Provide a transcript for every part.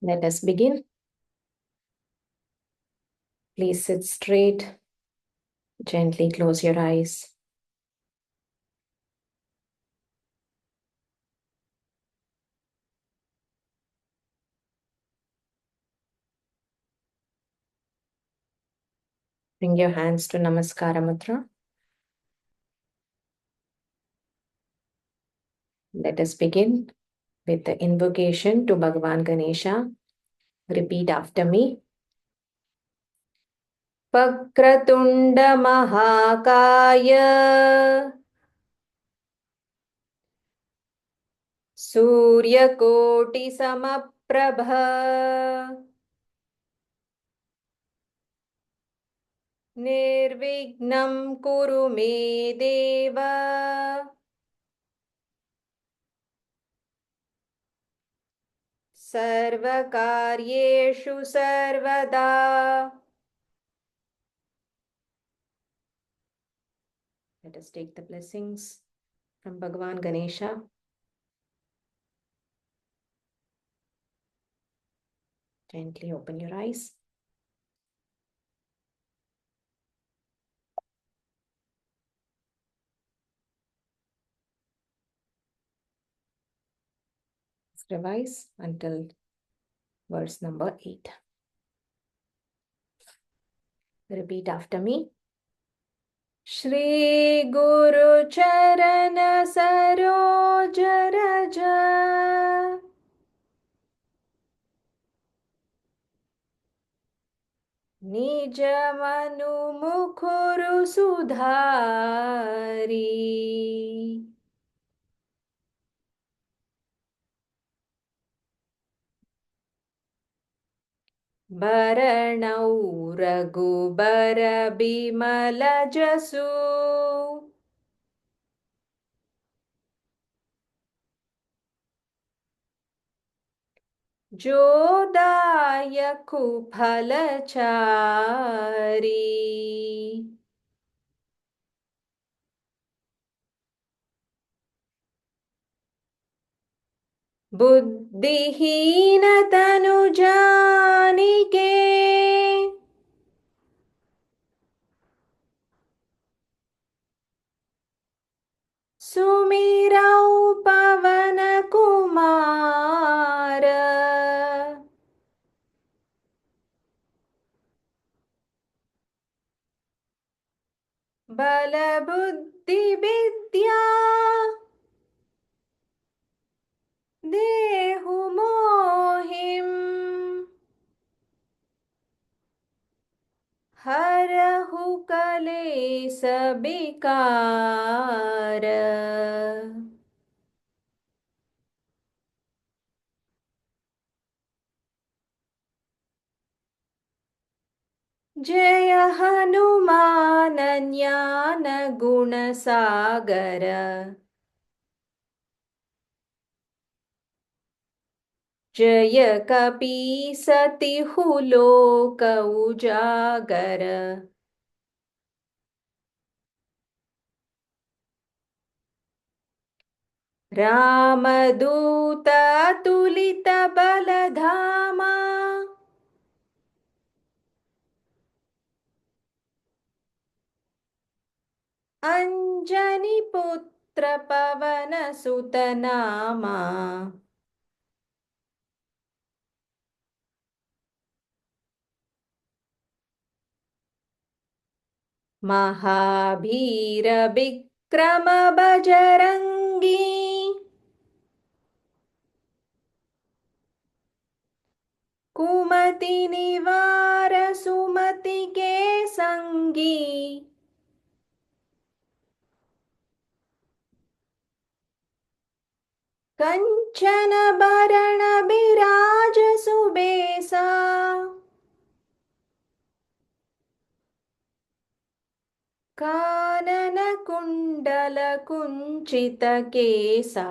Let us begin. Please sit straight. Gently close your eyes. Bring your hands to Namaskara Mudra. Let us begin with the invocation to Bhagavan Ganesha. Repeat after me. Vakratunda Mahakaya Suryakoti Samaprabha Nirvignam Kuru Me Deva Sarvakaryeshu Sarvada. Let us take the blessings from Bhagavan Ganesha. Gently open your eyes. Revise until verse number 8. Repeat after me. Shri Guru Charana Saroj Raja Nij Manu Mukhuru Sudhari Baranau Raghubara Bimala Jasu Jodayaku Phalachari बुद्धिहीन तनु जानिके सुमिरौ पवन कुमार बल बुद्धि विद्या देहु मोहिम हरहु कलेस बिकार जय हनुमान ज्ञान गुण सागर जय कपीसतिहु लोक उजागर रामदूत अतुलित बलधामा अंजनी पुत्र पवन सुत नामा महावीर विक्रम बजरंगी कुमति निवार सुमति के संगी कंचन बरण बिराज सुबेसा कानन कुंडल कुंचित केसा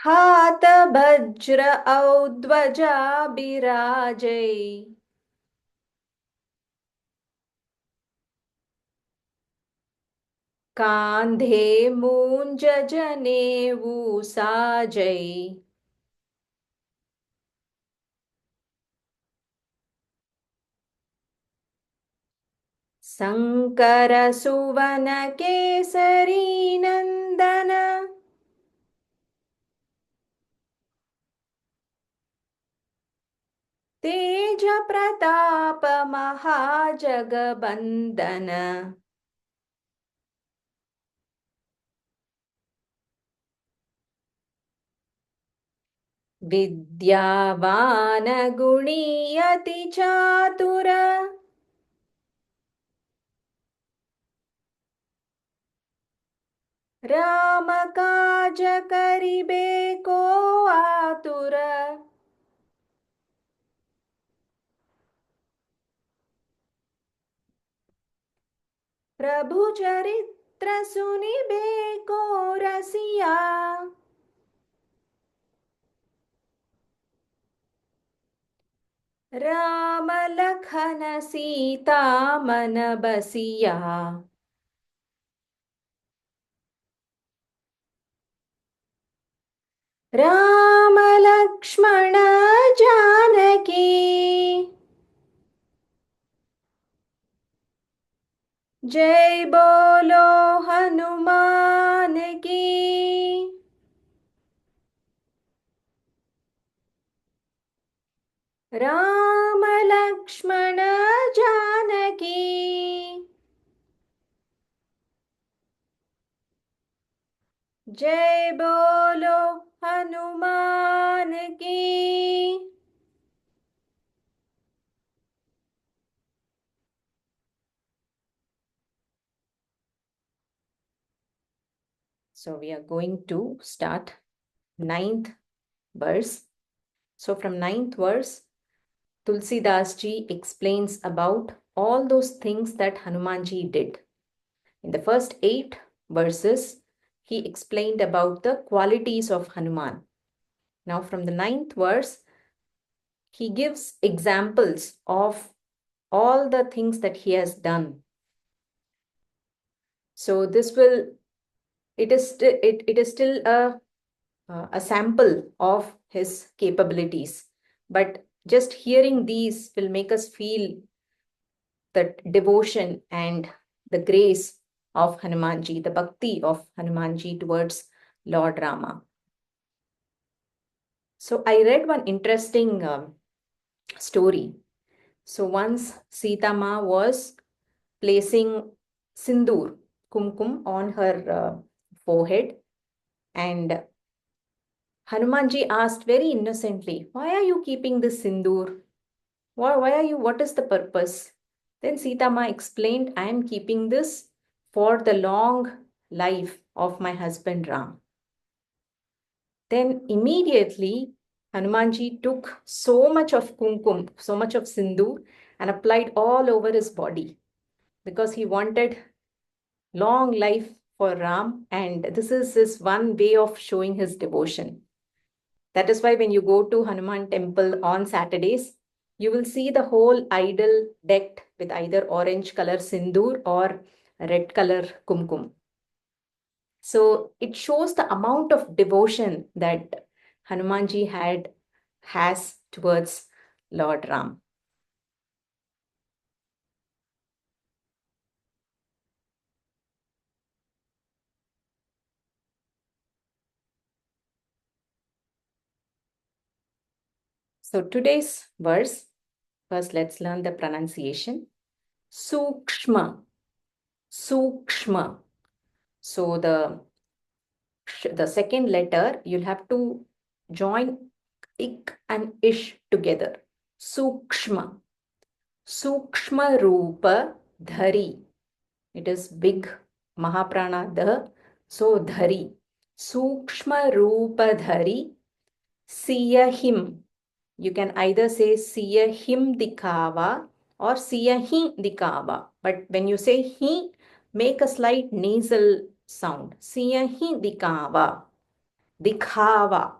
हाथ वज्र औ ध्वजा बिराजे कांधे मूंज जनेऊ साजै शंकर सुवन केसरी नंदन तेज प्रताप महाजगबंदन विद्यावान गुणी अति चातुर राम काज करिबे को आतुर। प्रभु चरित्र सुनिबे को रसिया राम लखन सीता मन बसिया। राम लक्ष्मण जानकी जय बोलो हनुमान की। राम लक्ष्मण जानकी जय बोलो हनुमान की। So we are going to start ninth verse. So from ninth verse, Tulsidas ji explains about all those things that Hanuman ji did. In the first 8 verses, he explained about the qualities of Hanuman. Now from the ninth verse, he gives examples of all the things that he has done. So this will, it is still a sample of his capabilities. But just hearing these will make us feel the devotion and the grace of Hanumanji, the bhakti of Hanumanji towards Lord Rama. So I read one interesting story. So once Sita Ma was placing sindoor, kumkum, on her forehead, and Hanumanji asked very innocently, "Why are you keeping this sindoor? Why are you, what is the purpose?" Then Sita Ma explained, "I am keeping this for the long life of my husband Ram." Then immediately Hanumanji took so much of kumkum, so much of sindoor, and applied all over his body because he wanted long life for Ram, and this is his one way of showing his devotion. That is why when you go to Hanuman temple on Saturdays, you will see the whole idol decked with either orange color sindoor or red color kumkum. So it shows the amount of devotion that Hanumanji has towards Lord Ram. So today's verse, first let's learn the pronunciation. Sukshma, Sukshma. So the second letter, you'll have to join ik and ish together. Sukshma. Sukshma Rupa Dhari. It is big Mahaprana the. So Dhari. Sukshma Rupa Dhari. Siya him. You can either say Siya him dikava or Siya hi dikava. But when you say he, make a slight nasal sound. Siya hi dikava. Dikhava.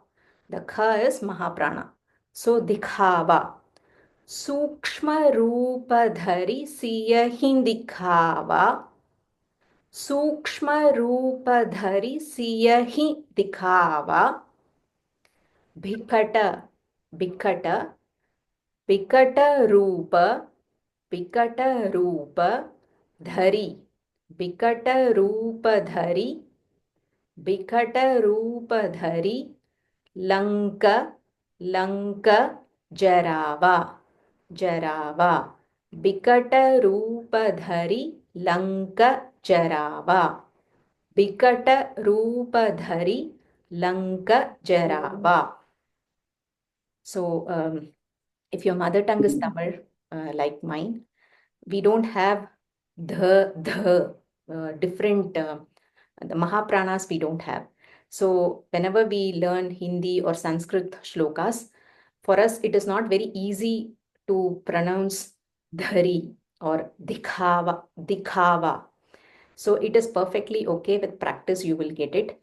The kha is Mahaprana. So dikhava. सूक्ष्म रूप धरि सियहि दिखावा सूक्ष्म रूप धरि सियहि दिखावा बिकट बिकट बिकट रूप बिकट रूप धरि बिकट रूप धरि बिकट रूप धरि लंक लंक जरावा जरावा बिकट रूप धरि लंक जरावा बिकट रूप धरि लंक जरावा. So if your mother tongue is Tamil, like mine, we don't have the different the Mahapranas we don't have. So whenever we learn Hindi or Sanskrit shlokas, for us it is not very easy to pronounce dhari or dikhava. So it is perfectly okay. With practice you will get it.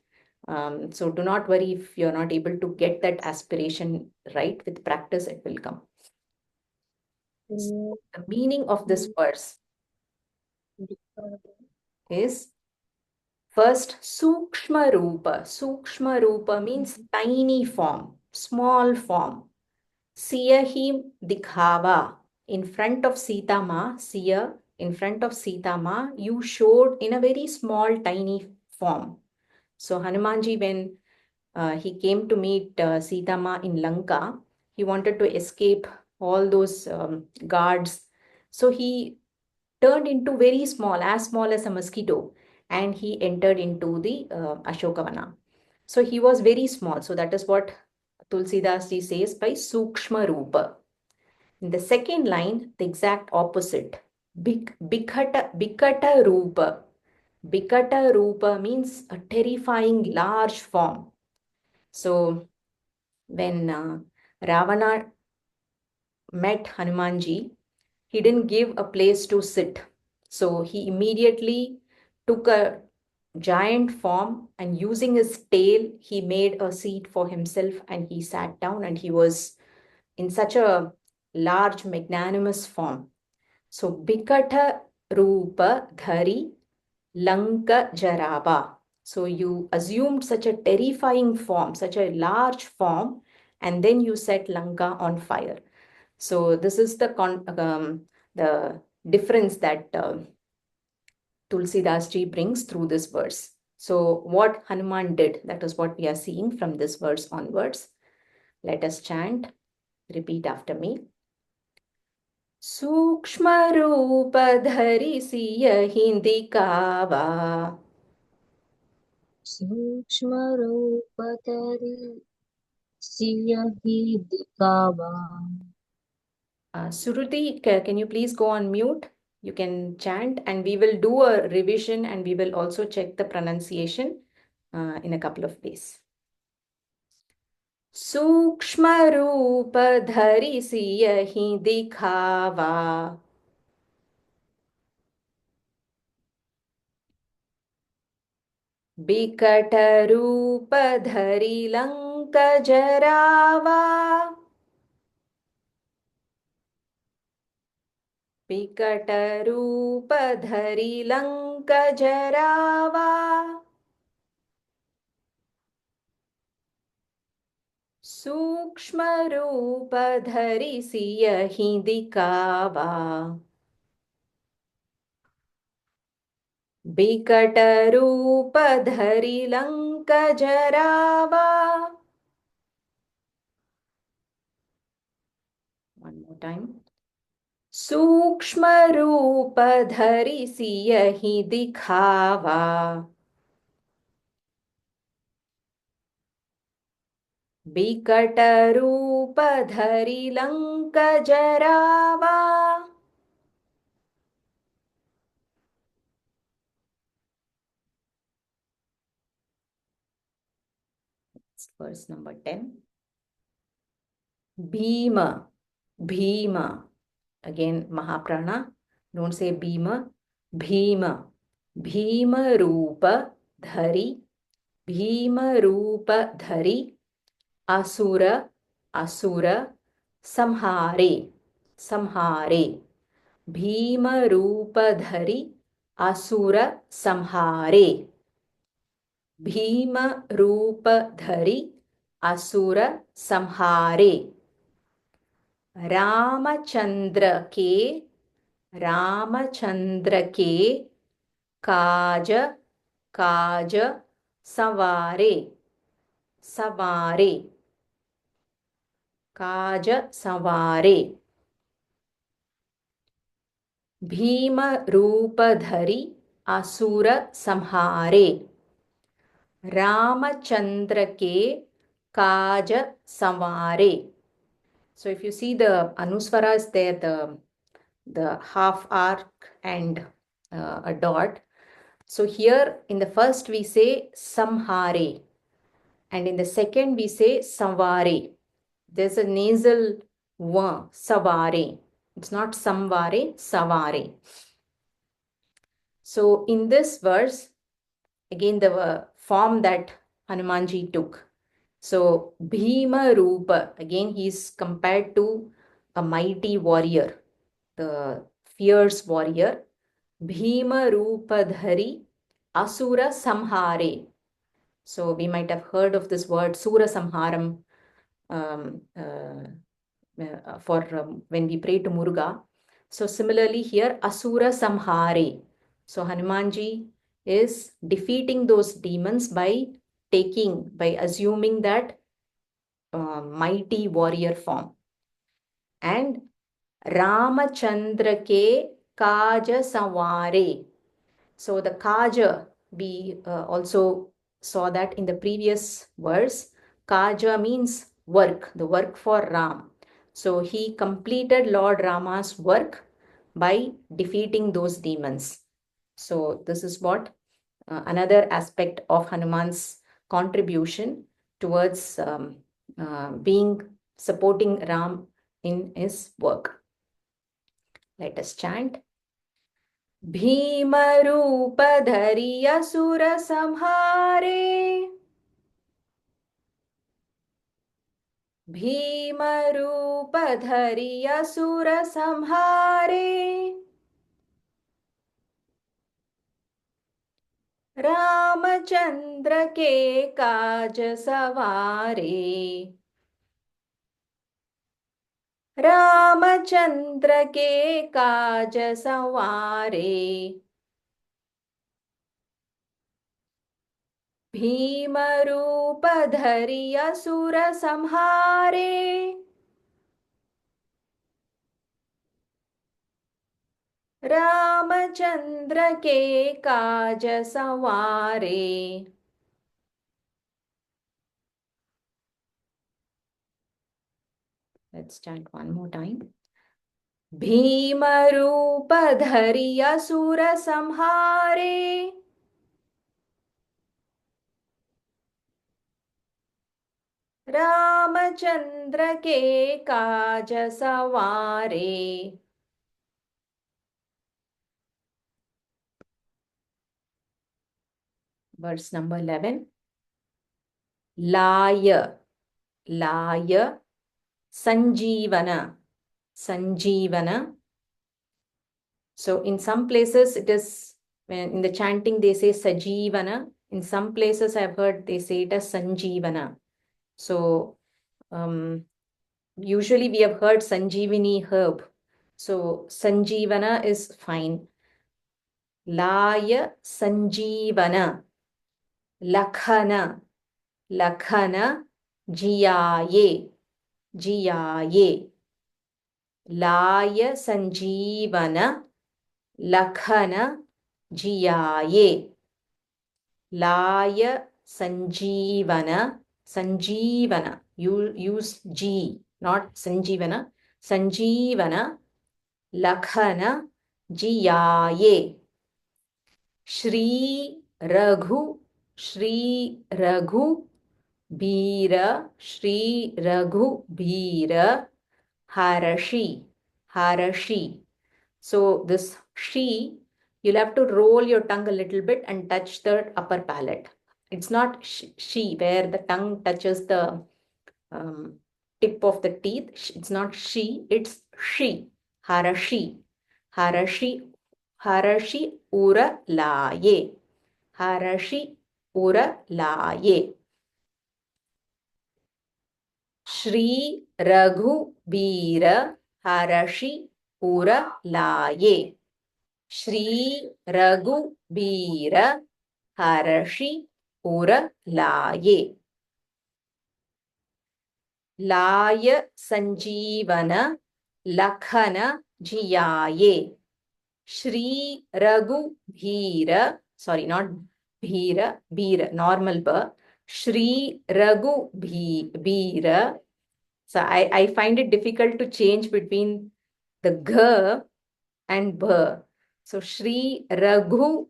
So do not worry if you're not able to get that aspiration right. With practice it will come. So the meaning of this verse is first Sukshma Rupa. Sukshma Rupa means tiny form, small form. Siyahi Dikhava. In front of Sita Ma, Siya, in front of Sita Ma, you showed in a very small, tiny form. So Hanumanji, when he came to meet Sita Ma in Lanka, he wanted to escape all those guards. So he turned into very small, as small as a mosquito, and he entered into the Ashokavana. So he was very small. So that is what Tulsidas ji says by Sukshma Rupa. In the second line, the exact opposite. Bikata Rupa. Bikata Rupa means a terrifying large form. So when Ravana met Hanumanji, he didn't give a place to sit. So he immediately took a giant form and using his tail, he made a seat for himself and he sat down and he was in such a large magnanimous form. So Bikata Rupa Dhari Lanka Jaraba. So you assumed such a terrifying form, such a large form, and then you set Lanka on fire. So this is the difference that Tulsidas ji brings through this verse. So what Hanuman did, that is what we are seeing from this verse onwards. Let us chant, repeat after me. सूक्ष्म रूप धरि सियहि दिखावा सूक्ष्म रूप धरि सियहि दिखावा. Suruti, can you please go on mute? You can chant and we will do a revision and we will also check the pronunciation in a couple of days. सूक्ष्म रूप धरि सियहि दिखावा बिकट रूप धरि लंक जरावा बिकट रूप धरि लंक जरावा सूक्ष्म रूप धरि सियहि दिखावा बिकट रूप धरि लंक जरावा. One more time. सूक्ष्म रूप धरि सियहि दिखावा बिकट रूप धरि लंक जरावा. Verse number 10. Bhima, Bhima. Again, Mahaprana. Don't say Bhima. Bhima. Bhima Rupa Dhari. Bhima Rupa Dhari. Asura. Asura. Samhare. Samhare. Bhima Rupa Dhari. असुर संहारे भीम रूप धरि असुर संहारे रामचंद्र के काज काज सवारे सवारे काज सवारे भीम रूप धरि असुर संहारे रामचंद्र के काज संवारे. So if you see the anuswara is there, the half arc and a dot. So here in the first we say samhare, and in the second we say savare. There's a nasal wa, savare. It's not samvare, savare. So in this verse, again the form that Hanumanji took. So Bhima Rupa, again he is compared to a mighty warrior, the fierce warrior. Bhima Rupa Dhari Asura Samhare. So we might have heard of this word Sura Samharam for when we pray to Muruga. So similarly here Asura Samhare. So Hanumanji is defeating those demons by assuming that mighty warrior form. And Ramachandra ke Kaja Savare. So the Kaja, we also saw that in the previous verse. Kaja means work, the work for Ram. So he completed Lord Rama's work by defeating those demons. So this is what another aspect of Hanuman's contribution towards supporting Ram in his work. Let us chant. Bhim रूप धरि असुर संहारे भीम रूप धरि असुर संहारे रामचंद्र के काज सवारे रामचंद्र के काज सवारे भीम रूप धरि असुर संहारे रामचंद्र के काज सवारे. Let's chant one more time. Bhim रूप धरि असुर संहारे रामचंद्र के काज सवारे. Verse number 11. Laya, Laya, Sanjeevana, Sanjeevana. So in some places it is, when in the chanting they say Sajeevana. In some places I've heard they say it as Sanjeevana. So usually we have heard Sanjeevani herb. So Sanjeevana is fine. Laya Sanjeevana. Lakhana, Lakhana, Jiyaye, Jiyaye. Laya Sanjeevana, Lakhana, Jiyaye. Laya Sanjeevana, Sanjeevana. You use G, not Sanjeevana. Sanjeevana, Lakhana, Jiyaye. Shri Raghu, Shri Raghu, Bhira, Shri Raghu, Bhira, Harashi, Harashi. So this she, you'll have to roll your tongue a little bit and touch the upper palate. It's not she, where the tongue touches the tip of the teeth. It's not she, it's she. Harashi. Harashi Harashi Uralaye. Harashi Uralaye. Shri Raghubira Harashi Uralaye. Shri Raghubira Harashi Uralaye. Laya Sanjeevana Lakhana Jiyaye. Shri Raghubira, sorry, not Bhira, Bhira, normal ba. Shri Raghubira. So I find it difficult to change between the G and B. So Shri Raghubira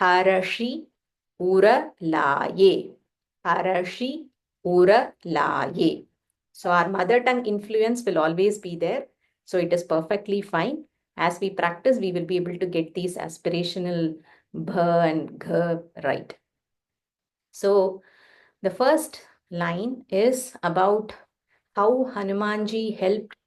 Harashi Uralaye. Harashi Uralaye. So our mother tongue influence will always be there. So it is perfectly fine. As we practice, we will be able to get these aspirational B and G right. So the first line is about how Hanumanji helped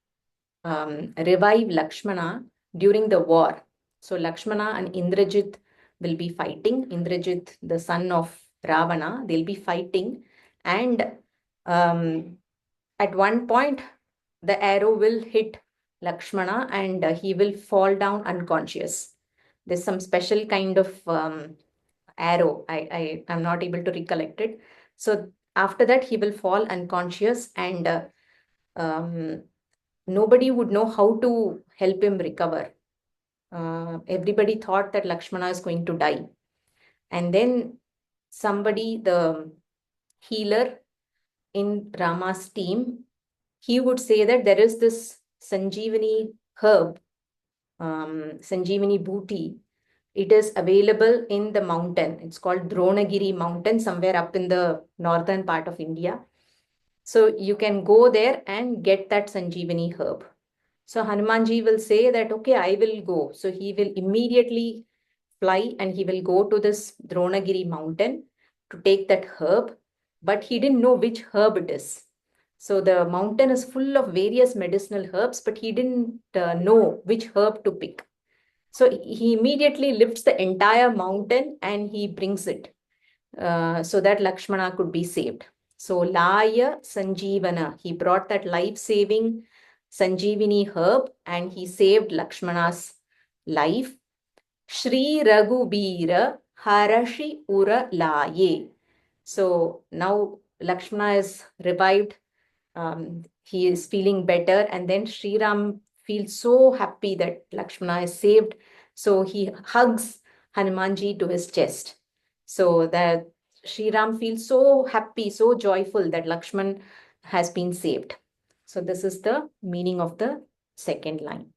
revive Lakshmana during the war. So Lakshmana and Indrajit will be fighting. Indrajit, the son of Ravana, they'll be fighting. And at one point, the arrow will hit Lakshmana and he will fall down unconscious. There's some special kind of arrow. I'm not able to recollect it. So after that, he will fall unconscious and nobody would know how to help him recover. Everybody thought that Lakshmana is going to die. And then somebody, the healer in Rama's team, he would say that there is this Sanjeevani herb, Sanjeevani booty. It is available in the mountain. It's called Dronagiri mountain, somewhere up in the northern part of India. So you can go there and get that Sanjeevani herb. So Hanumanji will say that, okay, I will go. So he will immediately fly and he will go to this Dronagiri mountain to take that herb. But he didn't know which herb it is. So the mountain is full of various medicinal herbs, but he didn't know which herb to pick. So he immediately lifts the entire mountain and he brings it so that Lakshmana could be saved. So Laya Sanjeevana, he brought that life-saving Sanjeevani herb and he saved Lakshmana's life. Shri Raghubira Harashi Uralaye. So now Lakshmana is revived. He is feeling better. And then Sri Ram feels so happy that Lakshmana is saved. So he hugs Hanumanji to his chest. So that Sri Ram feels so happy, so joyful that Lakshman has been saved. So this is the meaning of the second line.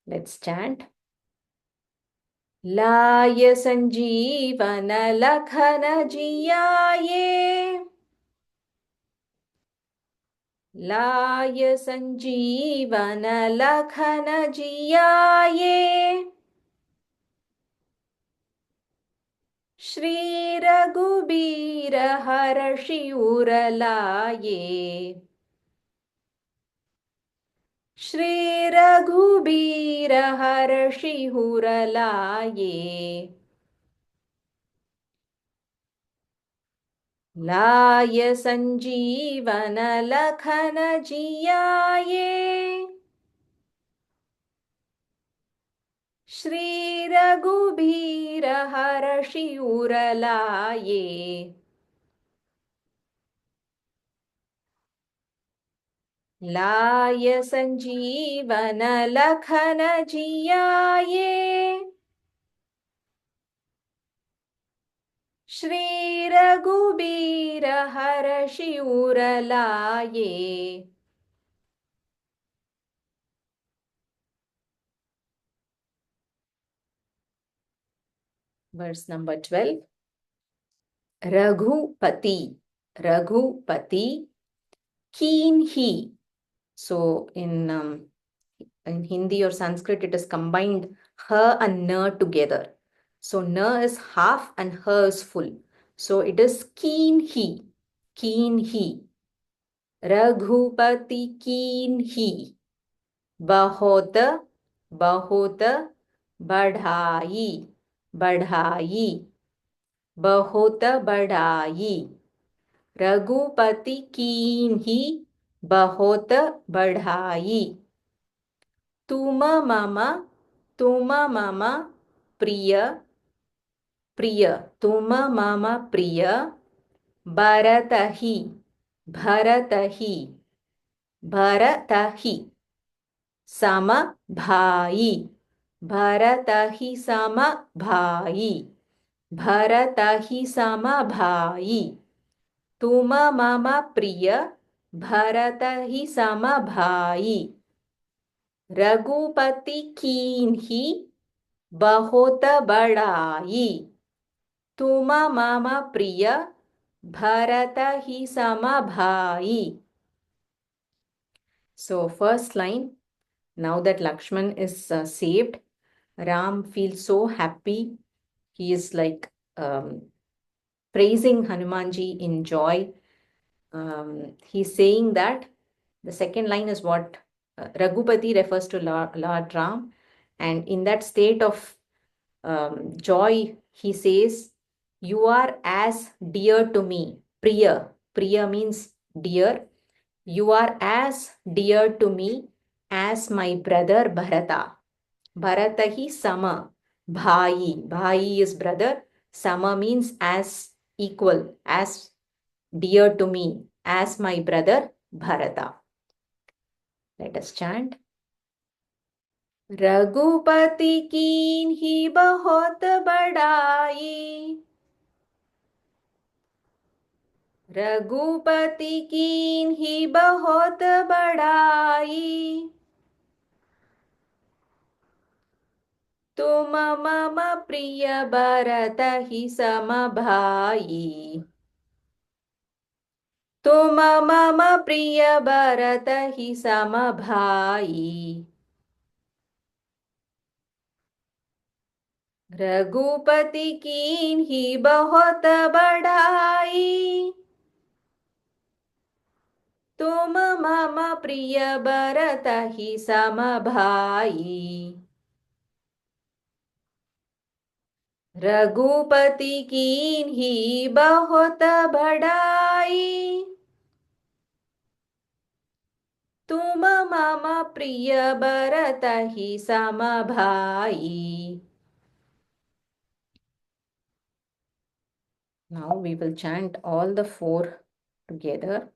Let's chant. Laya Sanjeevana Lakhana Jiyaye. Laya Sanjeevana Lakhana Jiyaye. Shri Raghubira Harashi Uralaye. Shri Raghubira Harashi Uralaye. Laya Sanjeevana Lakhana Jiyaye. Shri Raghubira Harashi Uralaye. Laya Sanjeevana Lakhana Jiyaye. Shri Raghubira Harashi Uralaye. Verse number 12. Raghupati. Raghupati. Keen he. So in Hindi or Sanskrit, it is combined ha and na together. So na is half and ha is full. So it is keen he. Keen he. Raghupati keen he. बहुत बहुत बढ़ाई बढ़ाई बहुत बढ़ाई रघुपति कीन्ही बहुत बढ़ाई तुम मम प्रिय प्रिय तुम मम प्रिय भरतहि भरतहि भरतहि सम भाई भरतहि सम भाई भरतहि सम भाई तुम मम प्रिय भरतहि सम भाई रघुपति कीन्ही बहुत बढ़ाई तुम मम प्रिय भरतहि सम भाई. So first line, now that Lakshman is saved, Ram feels so happy. He is like praising Hanumanji in joy. He's saying that the second line is what Raghupati refers to Lord Ram. And in that state of joy, he says, "You are as dear to me." Priya. Priya means dear. You are as dear to me as my brother Bharata. Bharatahi sama. Bhai. Bhai is brother. Sama means as equal, as dear to me, as my brother Bharata. Let us chant. Raghupati कीन्ही बहुत बढ़ाई रघुपति कीन्ही बहुत बढ़ाई तुम मम प्रिय भरतहि सम भाई तुम मम प्रिय भरतहि सम भाई रघुपति कीन्ही बहुत बढ़ाई तुम मम प्रिय भरतहि सम भाई रघुपति कीन्ही बहुत बढ़ाई तुम मम प्रिय भरतहि सम भाई. Now we will chant all the four together.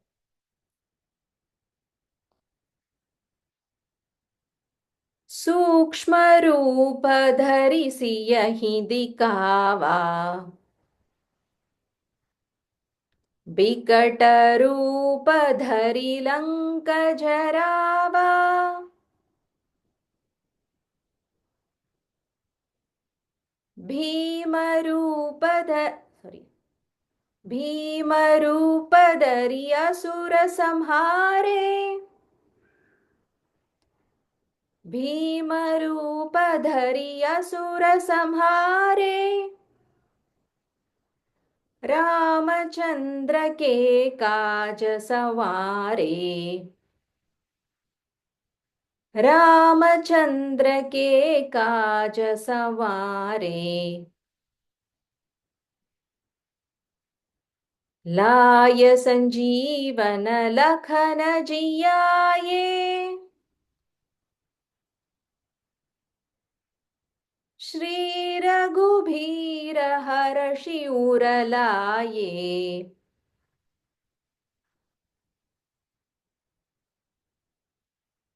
सूक्ष्म रूप धरि सियहि दिखावा बिकट रूप धरि लंक जरावा भीम रूप धरि असुर संहारे भीम रूप धरि असुर संहारे रामचंद्र के काज सवारे रामचंद्र के काज सवारे लाय संजीवन लखन जियाए श्री रघुबीर हर्षि उर लाए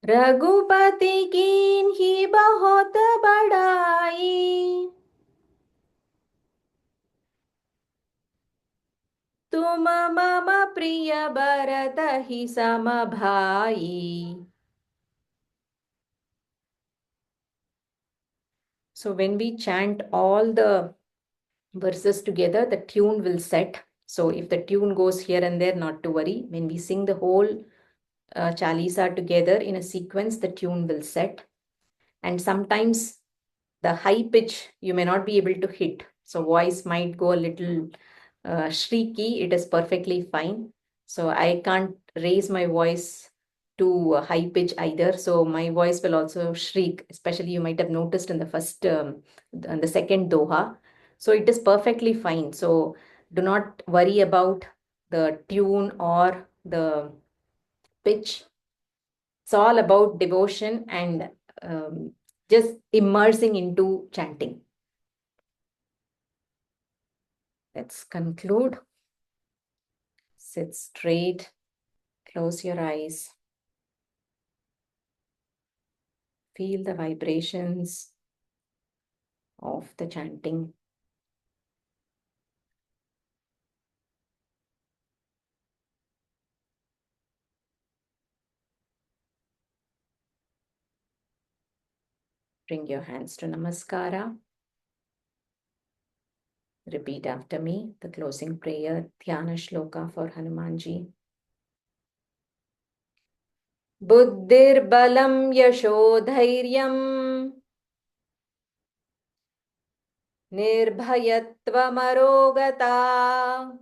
रघुपति कीन्ही बहुत बढ़ाई तुम मम प्रिय भरतहि सम भाई. So when we chant all the verses together, the tune will set. So if the tune goes here and there, not to worry. When we sing the whole Chalisa together in a sequence, the tune will set. And sometimes the high pitch you may not be able to hit. So voice might go a little shrieky. It is perfectly fine. So I can't raise my voice too high pitch either. So my voice will also shriek, especially you might have noticed in the first, and the second doha. So it is perfectly fine. So do not worry about the tune or the pitch. It's all about devotion and just immersing into chanting. Let's conclude. Sit straight, close your eyes, feel the vibrations of the chanting. Bring your hands to Namaskara. Repeat after me the closing prayer, Dhyana Shloka for Hanumanji. Buddhirbalam yashodhairyam nirbhayatvamarogata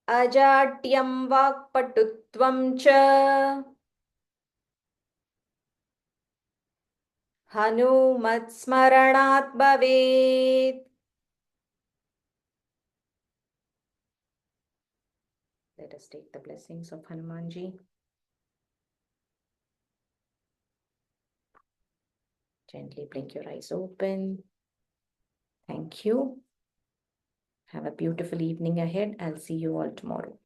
ajatyam vakpatutvam cha hanumat smaranat bhavet. Let us take the blessings of Hanumanji. Gently blink your eyes open. Thank you. Have a beautiful evening ahead. I'll see you all tomorrow.